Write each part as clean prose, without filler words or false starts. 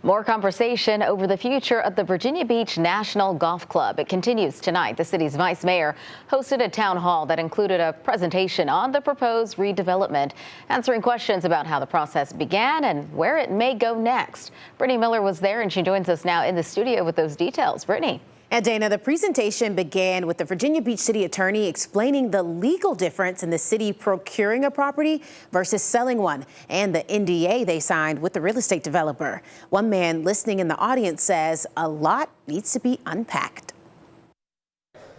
More conversation over the future of the Virginia Beach National Golf Club. It continues tonight. The city's vice mayor hosted a town hall that included a presentation on the proposed redevelopment, answering questions about how the process began and where it may go next. Brittany Miller was there, and she joins us now in the studio with those details. Brittany. And Dana, the presentation began with the Virginia Beach city attorney explaining the legal difference in the city procuring a property versus selling one and the NDA they signed with the real estate developer. One man listening in the audience says a lot needs to be unpacked.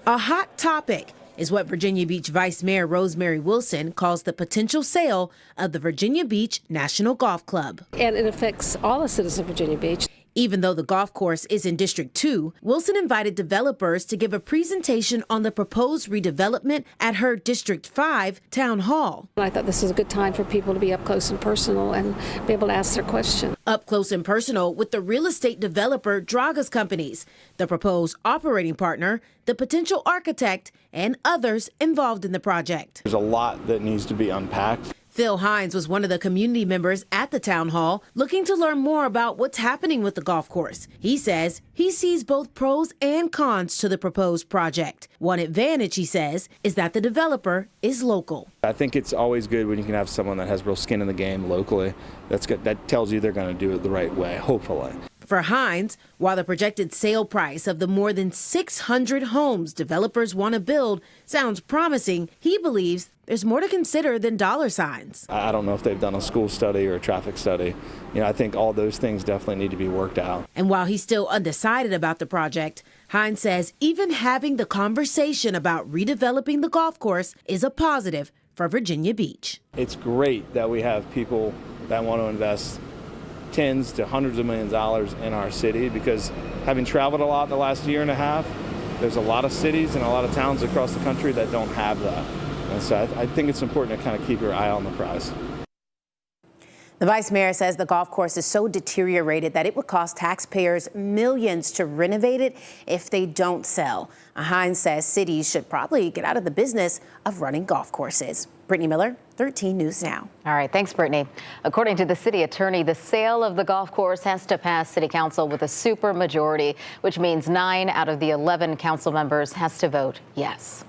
A hot topic is what Virginia Beach Vice Mayor Rosemary Wilson calls the potential sale of the Virginia Beach National Golf Club. And it affects all the citizens of Virginia Beach. Even though the golf course is in District 2, Wilson invited developers to give a presentation on the proposed redevelopment at her District 5 town hall. I thought this was a good time for people to be up close and personal and be able to ask their questions. Up close and personal with the real estate developer Draga's companies, the proposed operating partner, the potential architect, and others involved in the project. There's a lot that needs to be unpacked. Phil Hines was one of the community members at the town hall looking to learn more about what's happening with the golf course. He says he sees both pros and cons to the proposed project. One advantage, he says, is that the developer is local. I think it's always good when you can have someone that has real skin in the game locally. That's good. That tells you they're going to do it the right way, hopefully. For Hines, while the projected sale price of the more than 600 homes developers want to build sounds promising, he believes there's more to consider than dollar signs. I don't know if they've done a school study or a traffic study. I think all those things definitely need to be worked out. And while he's still undecided about the project, Hines says even having the conversation about redeveloping the golf course is a positive for Virginia Beach. It's great that we have people that want to invest tens to hundreds of millions of dollars in our city, because having traveled a lot in the last year and a half, there's a lot of cities and a lot of towns across the country that don't have that. And so I think it's important to kind of keep your eye on the prize. The vice mayor says the golf course is so deteriorated that it would cost taxpayers millions to renovate it if they don't sell. Hines says cities should probably get out of the business of running golf courses. Brittany Miller, 13 News Now. All right, thanks, Brittany. According to the city attorney, the sale of the golf course has to pass city council with a super majority, which means 9 out of the 11 council members has to vote yes.